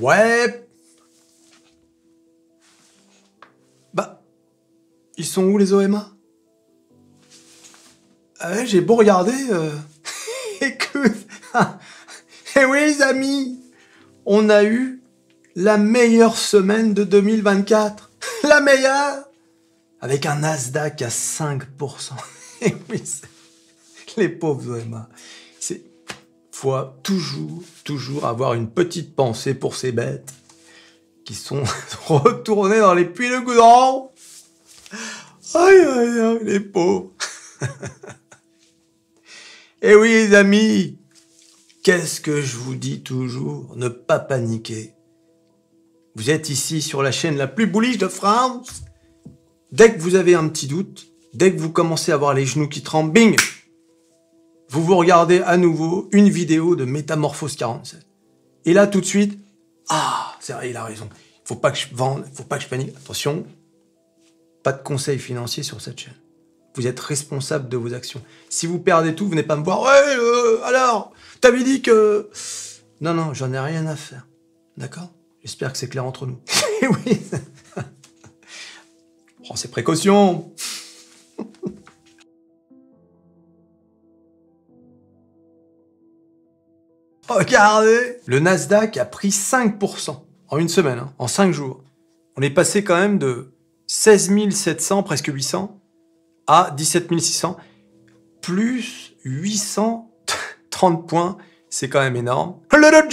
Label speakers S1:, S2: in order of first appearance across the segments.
S1: Ouais. Bah, ils sont où les OMA? Ah ouais, j'ai beau regarder, écoute, eh oui les amis, on a eu la meilleure semaine de 2024, la meilleure, avec un Nasdaq à 5%. Eh oui, les pauvres OMA. Faut toujours avoir une petite pensée pour ces bêtes qui sont retournées dans les puits de goudron. Aïe, aïe, aïe, les pauvres. Eh oui, les amis, qu'est-ce que je vous dis toujours? Ne pas paniquer. Vous êtes ici sur la chaîne la plus bullish de France. Dès que vous avez un petit doute, dès que vous commencez à avoir les genoux qui tremblent, bing! Vous regardez à nouveau une vidéo de Métamorphose 47. Et là, tout de suite, ah, c'est vrai, il a raison. Faut pas que je vende, faut pas que je panique. Attention, pas de conseils financiers sur cette chaîne. Vous êtes responsable de vos actions. Si vous perdez tout, venez pas me voir. Ouais, alors, t'avais dit que... Non, non, j'en ai rien à faire. D'accord? J'espère que c'est clair entre nous. Oui. Prends ses précautions. Regardez, le Nasdaq a pris 5% en une semaine, hein, en 5 jours. On est passé quand même de 16 700, presque 800, à 17 600, plus 830 points, c'est quand même énorme. Le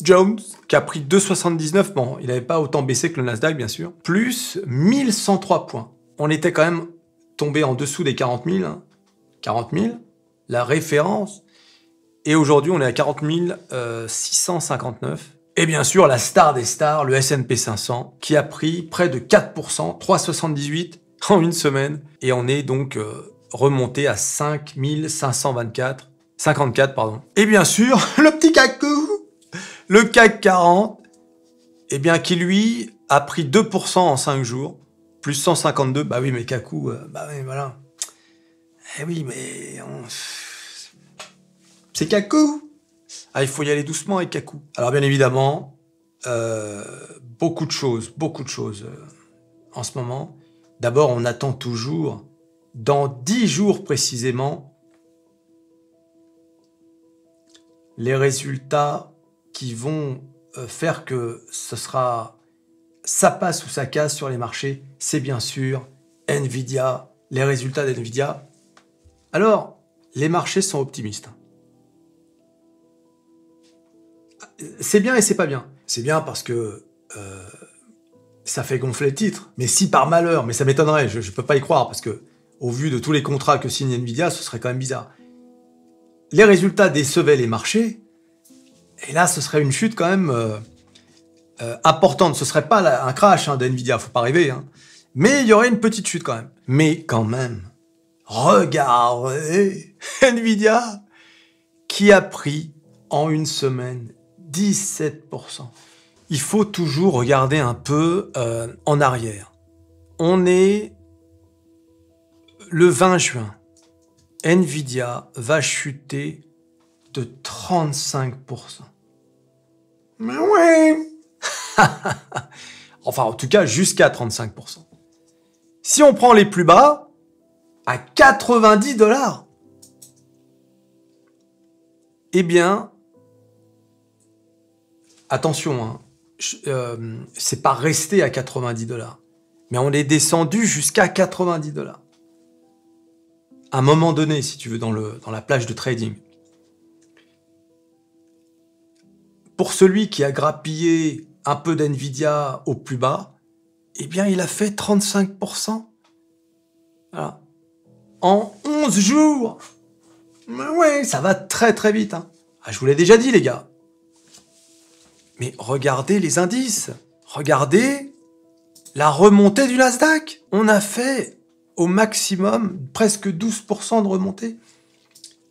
S1: Jones, qui a pris 2,79, bon, il n'avait pas autant baissé que le Nasdaq, bien sûr, plus 1103 points. On était quand même tombé en dessous des 40 000, hein. 40 000, la référence. Et aujourd'hui, on est à 40 659. Et bien sûr, la star des stars, le S&P 500, qui a pris près de 4%, 3,78 en une semaine. Et on est donc remonté à 5 54, pardon. Et bien sûr, le petit cacou, le CAC 40, eh bien, qui lui a pris 2% en 5 jours, plus 152. Bah oui, mais cacou, bah oui, voilà. Eh oui, mais... C'est Kakou. Ah, il faut y aller doucement avec Kakou. Alors bien évidemment, beaucoup de choses en ce moment. D'abord, on attend toujours, dans 10 jours précisément, les résultats qui vont faire que ça passe ou ça casse sur les marchés. C'est bien sûr Nvidia, les résultats d'Nvidia. Alors, les marchés sont optimistes. C'est bien et c'est pas bien. C'est bien parce que ça fait gonfler le titre. Mais si par malheur, mais ça m'étonnerait, je peux pas y croire, parce que au vu de tous les contrats que signe Nvidia, ce serait quand même bizarre. Les résultats décevaient les marchés, et là, ce serait une chute quand même importante. Ce serait pas un crash d'Nvidia, faut pas rêver. Hein. Mais il y aurait une petite chute quand même. Mais quand même, regardez Nvidia qui a pris en une semaine 17%. Il faut toujours regarder un peu en arrière. On est le 20 juin. Nvidia va chuter de 35%. Mais oui. Enfin, en tout cas, jusqu'à 35%. Si on prend les plus bas, à 90 $, eh bien, attention, hein, c'est pas resté à 90 $, mais on est descendu jusqu'à 90 $. À un moment donné, si tu veux, dans la plage de trading. Pour celui qui a grappillé un peu d'Nvidia au plus bas, eh bien, il a fait 35%. Voilà. En 11 jours. Mais ouais, ça va très très vite. Hein. Ah, je vous l'ai déjà dit, les gars. Mais regardez les indices. Regardez la remontée du Nasdaq. On a fait au maximum presque 12% de remontée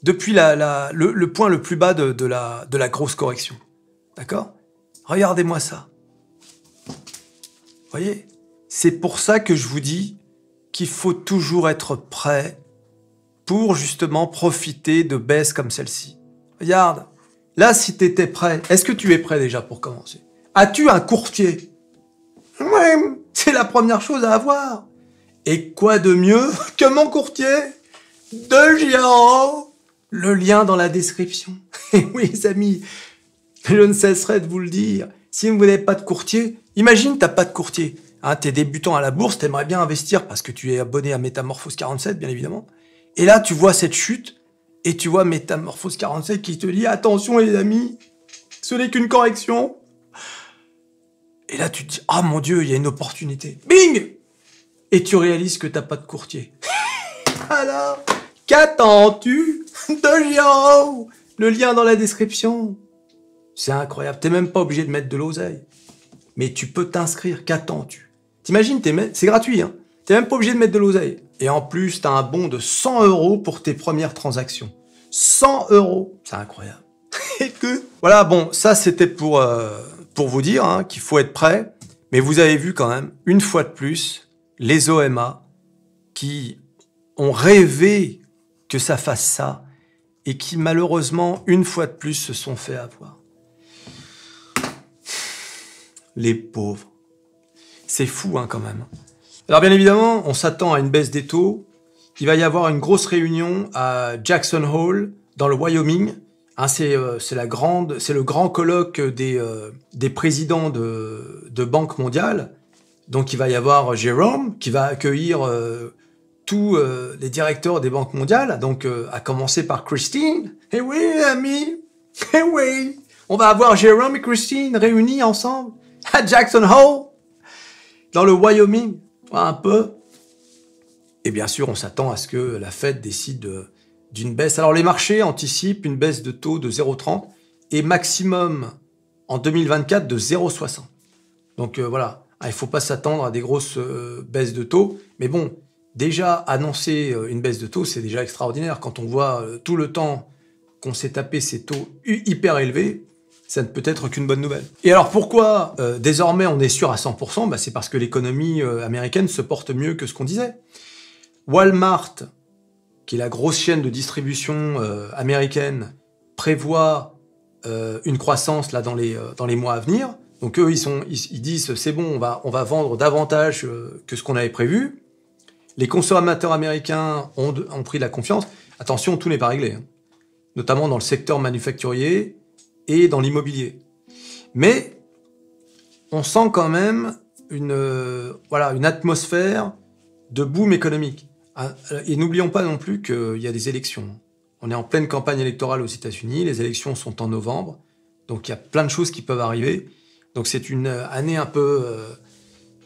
S1: depuis le point le plus bas de la grosse correction. D'accord? Regardez-moi ça. Vous voyez? C'est pour ça que je vous dis qu'il faut toujours être prêt pour justement profiter de baisses comme celle-ci. Regarde. Là, si tu étais prêt, est-ce que tu es prêt déjà pour commencer? As-tu un courtier? Ouais, c'est la première chose à avoir. Et quoi de mieux que mon courtier de Giraud? Le lien dans la description. Et oui, les amis, je ne cesserai de vous le dire. Si vous n'avez pas de courtier, imagine t'as pas de courtier. Hein, t'es débutant à la bourse, t'aimerais bien investir parce que tu es abonné à Métamorphose 47, bien évidemment. Et là, tu vois cette chute, et tu vois Métamorphose 47 qui te dit « Attention les amis, ce n'est qu'une correction ». Et là, tu te dis « Ah mon Dieu, il y a une opportunité. » Bing! Et tu réalises que t'as pas de courtier. Alors, qu'attends-tu de Giraud? Le lien dans la description. C'est incroyable. T'es même pas obligé de mettre de l'oseille. Mais tu peux t'inscrire. Qu'attends-tu? T'imagines, c'est gratuit, hein. T'es même pas obligé de mettre de l'oseille. Et en plus, t'as un bon de 100 € pour tes premières transactions. 100 €. C'est incroyable. Et que... Voilà, bon, ça c'était pour vous dire hein, qu'il faut être prêt. Mais vous avez vu quand même, une fois de plus, les OMA qui ont rêvé que ça fasse ça et qui malheureusement, une fois de plus, se sont fait avoir. Les pauvres. C'est fou hein, quand même. Alors bien évidemment, on s'attend à une baisse des taux. Il va y avoir une grosse réunion à Jackson Hole, dans le Wyoming. Hein, c'est le grand colloque des présidents de banques mondiales. Donc il va y avoir Jérôme qui va accueillir tous les directeurs des banques mondiales, donc à commencer par Christine. Eh oui, amis, eh oui, on va avoir Jérôme et Christine réunis ensemble à Jackson Hole, dans le Wyoming, un peu. Et bien sûr, on s'attend à ce que la Fed décide d'une baisse. Alors les marchés anticipent une baisse de taux de 0,30 et maximum en 2024 de 0,60. Donc voilà, il ne faut pas s'attendre à des grosses baisses de taux. Mais bon, déjà annoncer une baisse de taux, c'est déjà extraordinaire. Quand on voit tout le temps qu'on s'est tapé ces taux hyper élevés, ça ne peut être qu'une bonne nouvelle. Et alors pourquoi désormais on est sûr à 100%? C'est parce que l'économie américaine se porte mieux que ce qu'on disait. Walmart, qui est la grosse chaîne de distribution américaine, prévoit une croissance là dans les mois à venir. Donc eux, ils disent c'est bon, on va vendre davantage que ce qu'on avait prévu. Les consommateurs américains ont pris de la confiance. Attention, tout n'est pas réglé, hein. Notamment dans le secteur manufacturier et dans l'immobilier. Mais on sent quand même une atmosphère de boom économique. Et n'oublions pas non plus qu'il y a des élections. On est en pleine campagne électorale aux États-Unis, les élections sont en novembre, donc il y a plein de choses qui peuvent arriver. Donc c'est une année un peu,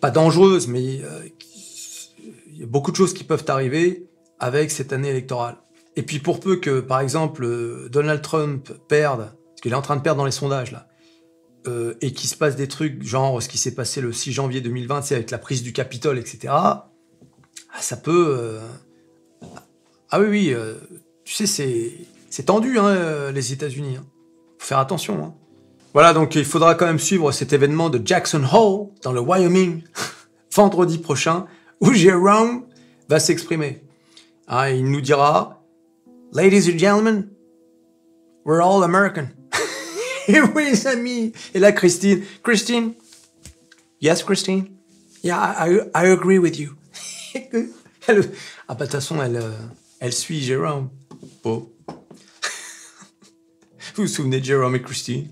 S1: pas dangereuse, mais il y a beaucoup de choses qui peuvent arriver avec cette année électorale. Et puis pour peu que, par exemple, Donald Trump perde, parce qu'il est en train de perdre dans les sondages, là, et qu'il se passe des trucs, genre ce qui s'est passé le 6 janvier 2020, c'est avec la prise du Capitole, etc., ça peut... Ah oui, tu sais, c'est tendu, hein, les États-Unis. Hein. Faut faire attention. Hein. Voilà, donc il faudra quand même suivre cet événement de Jackson Hole, dans le Wyoming, vendredi prochain, où Jérôme va s'exprimer. Hein, il nous dira « Ladies and gentlemen, we're all American. » Et oui, les amis. Et là, Christine. Christine? Yes, Christine? Yeah, I agree with you. Ah, de toute façon, elle suit Jérôme. Bon. Vous vous souvenez de Jérôme et Christine?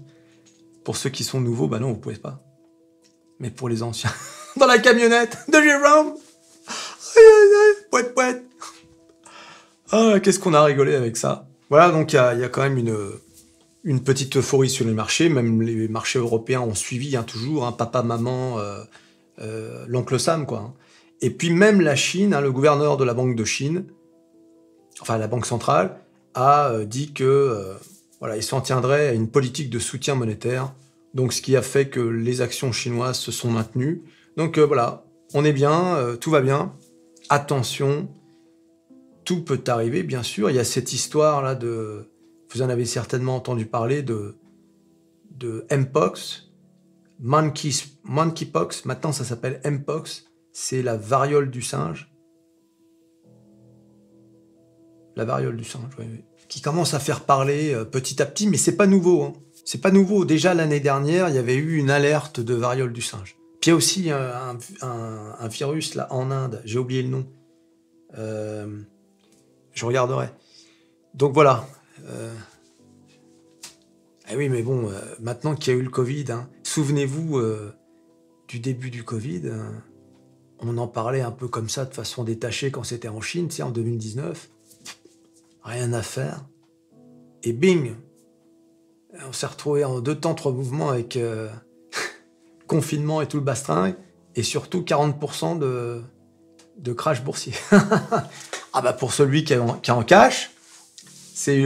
S1: Pour ceux qui sont nouveaux, non, vous pouvez pas. Mais pour les anciens, dans la camionnette de Jérôme. Aïe, aïe, aïe, pouet, pouet. Ah, qu'est-ce qu'on a rigolé avec ça. Voilà, donc il y a quand même une petite euphorie sur les marchés. Même les marchés européens ont suivi, hein, toujours, hein, papa, maman, l'oncle Sam, quoi. Hein. Et puis même la Chine, hein, le gouverneur de la Banque de Chine, enfin la Banque centrale, a dit que il s'en tiendrait à une politique de soutien monétaire. Donc ce qui a fait que les actions chinoises se sont maintenues. Donc voilà, on est bien, tout va bien. Attention, tout peut arriver, bien sûr. Il y a cette histoire-là de... Vous en avez certainement entendu parler de Mpox, Monkeypox. Maintenant, ça s'appelle Mpox. C'est la variole du singe. La variole du singe, oui. Qui commence à faire parler petit à petit, mais c'est pas nouveau. Hein. C'est pas nouveau. Déjà l'année dernière, il y avait eu une alerte de variole du singe. Puis il y a aussi un virus là en Inde. J'ai oublié le nom. Je regarderai. Donc voilà. Eh oui, mais bon, maintenant qu'il y a eu le Covid, hein, souvenez-vous du début du Covid. On en parlait un peu comme ça, de façon détachée, quand c'était en Chine, tu sais, en 2019. Rien à faire. Et bing! On s'est retrouvé en 2 temps, 3 mouvements avec confinement et tout le bastringue, et surtout 40% de crash boursier. Ah bah pour celui qui est en cash, c'est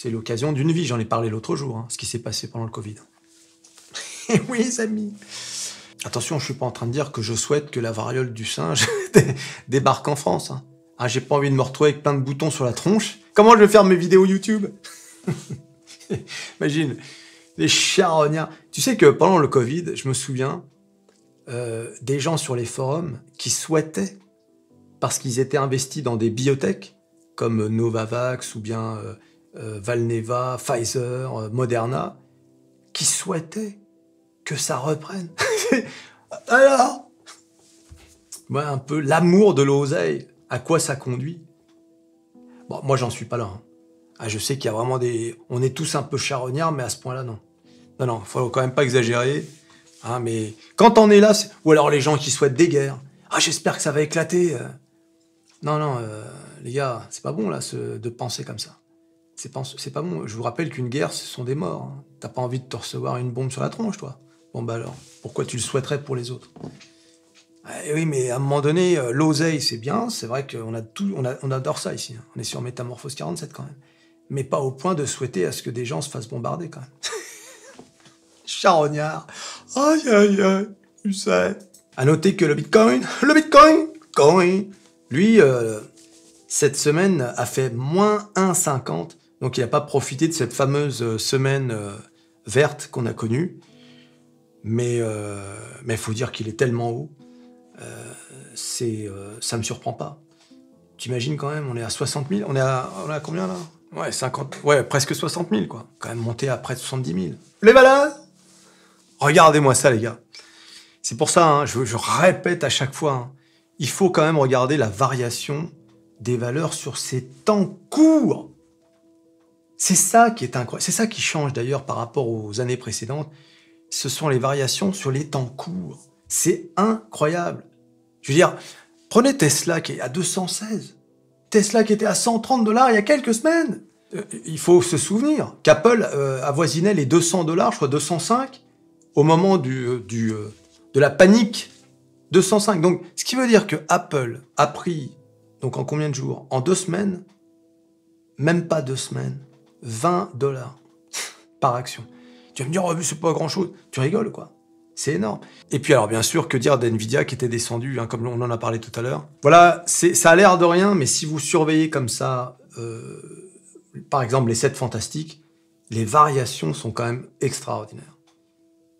S1: l'occasion d'une vie. J'en ai parlé l'autre jour, hein, ce qui s'est passé pendant le Covid. Et oui, les amis. Attention, je suis pas en train de dire que je souhaite que la variole du singe débarque en France. Hein. Ah, j'ai pas envie de me retrouver avec plein de boutons sur la tronche. Comment je vais faire mes vidéos YouTube? Imagine, les charognards. Tu sais que pendant le Covid, je me souviens des gens sur les forums qui souhaitaient, parce qu'ils étaient investis dans des biotech, comme Novavax ou bien Valneva, Pfizer, Moderna, qui souhaitaient que ça reprenne. Alors, ouais, un peu l'amour de l'oseille, à quoi ça conduit? Bon, moi, j'en suis pas là. Hein. Ah, je sais qu'il y a vraiment des... On est tous un peu charognards, mais à ce point-là, non. Non, faut quand même pas exagérer. Hein, mais quand on est là... Ou alors les gens qui souhaitent des guerres. Ah, j'espère que ça va éclater. Non, les gars, c'est pas bon, là, de penser comme ça. C'est pas bon. Je vous rappelle qu'une guerre, ce sont des morts. Hein. T'as pas envie de te recevoir une bombe sur la tronche, toi. Bon, bah alors, pourquoi tu le souhaiterais pour les autres? Oui, mais à un moment donné, l'oseille, c'est bien. C'est vrai qu'on a tout, on adore ça ici. Hein. On est sur Métamorphose 47 quand même. Mais pas au point de souhaiter à ce que des gens se fassent bombarder quand même. Charognard. Aïe, aïe, aïe, tu sais. À noter que le Bitcoin, lui, cette semaine a fait moins 1,50. Donc il n'a pas profité de cette fameuse semaine verte qu'on a connue. Mais faut dire qu'il est tellement haut. Ça me surprend pas. T'imagines quand même, on est à 60 000. On est à combien là? Ouais, 50, ouais, presque 60 000 quoi. Quand même monté à près de 70 000. Les malades! Regardez-moi ça les gars. C'est pour ça, hein, je répète à chaque fois, hein, il faut quand même regarder la variation des valeurs sur ces temps courts. C'est ça qui est incroyable. C'est ça qui change d'ailleurs par rapport aux années précédentes. Ce sont les variations sur les temps courts. C'est incroyable. Je veux dire, prenez Tesla qui est à 216. Tesla qui était à 130 $ il y a quelques semaines. Il faut se souvenir qu'Apple avoisinait les 200 $, je crois 205, au moment de la panique. 205. Donc, ce qui veut dire que Apple a pris, donc en combien de jours? En 2 semaines, même pas 2 semaines, 20 $ par action. Tu vas me dire, oh, c'est pas grand-chose. Tu rigoles, quoi. C'est énorme. Et puis alors, bien sûr, que dire d'NVIDIA qui était descendu, hein, comme on en a parlé tout à l'heure. Voilà, ça a l'air de rien, mais si vous surveillez comme ça, par exemple, les 7 fantastiques, les variations sont quand même extraordinaires.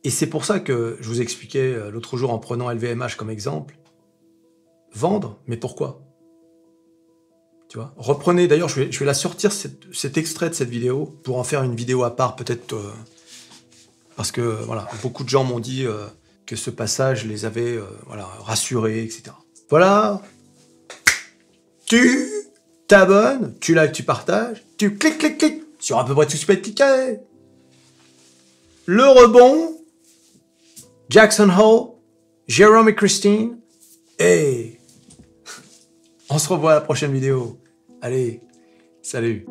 S1: Et c'est pour ça que je vous expliquais l'autre jour en prenant LVMH comme exemple. Vendre, mais pourquoi? Tu vois, reprenez, d'ailleurs, je vais la sortir, cet extrait de cette vidéo, pour en faire une vidéo à part, peut-être... parce que voilà, beaucoup de gens m'ont dit que ce passage les avait rassurés, etc. Voilà. Tu t'abonnes, tu likes, tu partages, tu cliques sur à peu près tout ce qui peut être cliqué. Le rebond, Jackson Hole, Jérôme et Christine, et on se revoit à la prochaine vidéo. Allez, salut.